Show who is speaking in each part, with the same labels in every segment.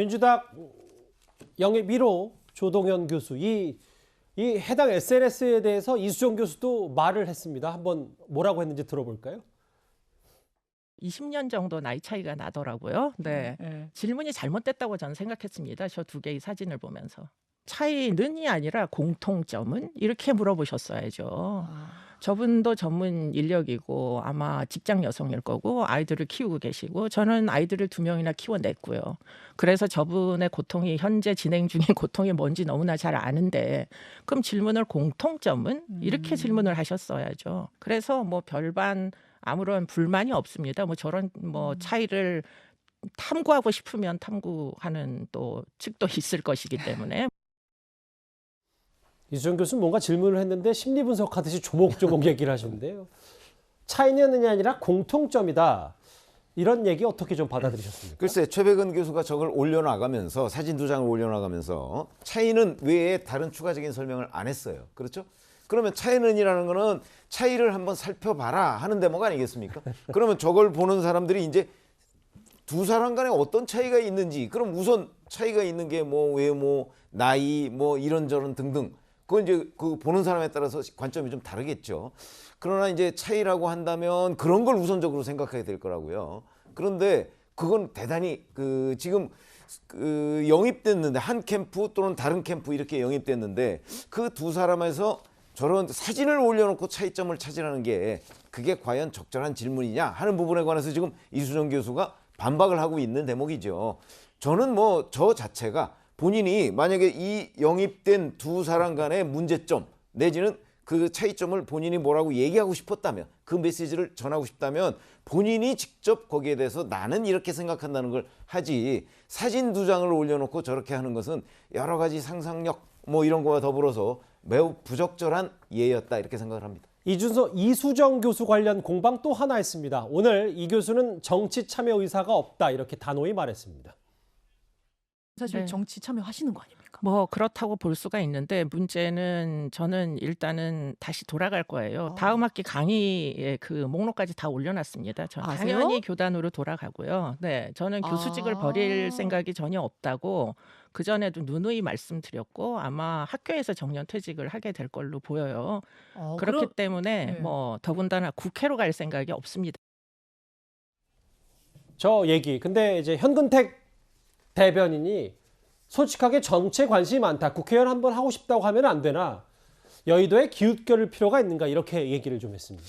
Speaker 1: 민주당 영입 1호 조동현 교수, 이 해당 SNS에 대해서 이수정 교수도 말을 했습니다. 한번 뭐라고 했는지 들어볼까요?
Speaker 2: 20년 정도 나이 차이가 나더라고요. 네. 질문이 잘못됐다고 저는 생각했습니다. 저 두 개의 사진을 보면서. 차이는이 아니라 공통점은? 이렇게 물어보셨어야죠. 저분도 전문 인력이고 아마 직장 여성일 거고 아이들을 키우고 계시고 저는 아이들을 2명이나 키워냈고요. 그래서 저분의 고통이 현재 진행 중인 고통이 뭔지 너무나 잘 아는데 그럼 질문을 공통점은? 이렇게 질문을 하셨어야죠. 그래서 뭐 별반 아무런 불만이 없습니다. 뭐 저런 뭐 차이를 탐구하고 싶으면 탐구하는 또 측도 있을 것이기 때문에.
Speaker 1: 이수정 교수는 뭔가 질문을 했는데 심리 분석하듯이 조목조목 얘기를 하시는데요. 차이는이 아니라 공통점이다. 이런 얘기 어떻게 좀 받아들이셨습니까?
Speaker 3: 글쎄, 최백은 교수가 저걸 올려나가면서 사진 2장을 올려나가면서 차이는 외에 다른 추가적인 설명을 안 했어요. 그렇죠? 그러면 차이는이라는 거는 차이를 한번 살펴봐라 하는 대목 아니겠습니까? 그러면 저걸 보는 사람들이 이제 두 사람 간에 어떤 차이가 있는지, 그럼 우선 차이가 있는 게 뭐 외모, 나이, 뭐 이런저런 등등. 그건 이제 그 보는 사람에 따라서 관점이 좀 다르겠죠. 그러나 이제 차이라고 한다면 그런 걸 우선적으로 생각해야 될 거라고요. 그런데 그건 대단히 지금 영입됐는데 한 캠프 또는 다른 캠프 이렇게 영입됐는데 그 두 사람에서 저런 사진을 올려놓고 차이점을 찾으라는 게 그게 과연 적절한 질문이냐 하는 부분에 관해서 지금 이수정 교수가 반박을 하고 있는 대목이죠. 저는 뭐 저 자체가 본인이 만약에 이 영입된 두 사람 간의 문제점 내지는 그 차이점을 본인이 뭐라고 얘기하고 싶었다면 그 메시지를 전하고 싶다면 본인이 직접 거기에 대해서 나는 이렇게 생각한다는 걸 하지 사진 2장을 올려놓고 저렇게 하는 것은 여러 가지 상상력 뭐 이런 거와 더불어서 매우 부적절한 예였다 이렇게 생각을 합니다.
Speaker 1: 이수정 교수 관련 공방 또 하나 했습니다. 오늘 이 교수는 정치 참여 의사가 없다 이렇게 단호히 말했습니다.
Speaker 4: 사실
Speaker 2: 네.
Speaker 4: 정치 참여하시는 거 아닙니까?
Speaker 2: 뭐 그렇다고 볼 수가 있는데 문제는 저는 일단은 다시 돌아갈 거예요. 다음 학기 강의의 그 목록까지 다 올려놨습니다. 저는
Speaker 4: 아세요?
Speaker 2: 당연히 교단으로 돌아가고요. 네, 저는 교수직을 버릴 생각이 전혀 없다고 그 전에도 누누이 말씀드렸고 아마 학교에서 정년퇴직을 하게 될 걸로 보여요. 그렇기 때문에
Speaker 4: 네.
Speaker 2: 뭐 더군다나 국회로 갈 생각이 없습니다.
Speaker 1: 저 얘기. 근데 이제 현근택 대변인이 솔직하게 정치에 관심이 많다. 국회의원 한번 하고 싶다고 하면 안 되나? 여의도에 기웃거릴 필요가 있는가? 이렇게 얘기를 좀 했습니다.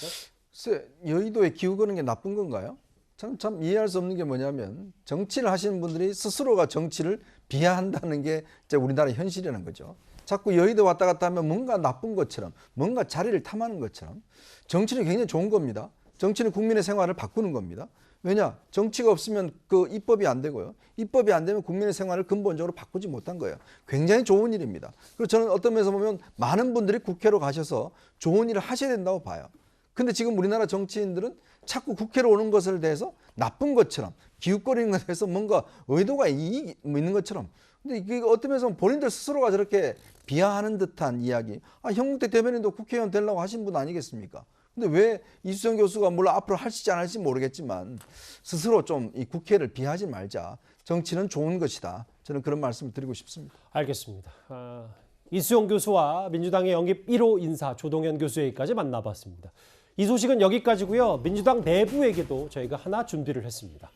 Speaker 5: 글쎄, 여의도에 기웃거리는 게 나쁜 건가요? 저는 참 이해할 수 없는 게 뭐냐면 정치를 하시는 분들이 스스로가 정치를 비하한다는 게 이제 우리나라의 현실이라는 거죠. 자꾸 여의도 왔다 갔다 하면 뭔가 나쁜 것처럼 뭔가 자리를 탐하는 것처럼 정치는 굉장히 좋은 겁니다. 정치는 국민의 생활을 바꾸는 겁니다. 왜냐? 정치가 없으면 그 입법이 안 되고요. 입법이 안 되면 국민의 생활을 근본적으로 바꾸지 못한 거예요. 굉장히 좋은 일입니다. 그리고 저는 어떤 면에서 보면 많은 분들이 국회로 가셔서 좋은 일을 하셔야 된다고 봐요. 근데 지금 우리나라 정치인들은 자꾸 국회로 오는 것을 대해서 나쁜 것처럼 기웃거리는 것에 대해서 뭔가 의도가 있는 것처럼. 근데 이게 어떤 면에서 본인들 스스로가 저렇게 비하하는 듯한 이야기. 현근택 대변인도 국회의원 되려고 하신 분 아니겠습니까? 근데 왜 이수정 교수가 물론 앞으로 할지 안 할지 모르겠지만 스스로 좀 이 국회를 비하지 말자. 정치는 좋은 것이다. 저는 그런 말씀을 드리고 싶습니다.
Speaker 1: 알겠습니다. 이수정 교수와 민주당의 영입 1호 인사 조동현 교수 얘기까지 만나봤습니다. 이 소식은 여기까지고요. 민주당 내부 얘기도 저희가 하나 준비를 했습니다.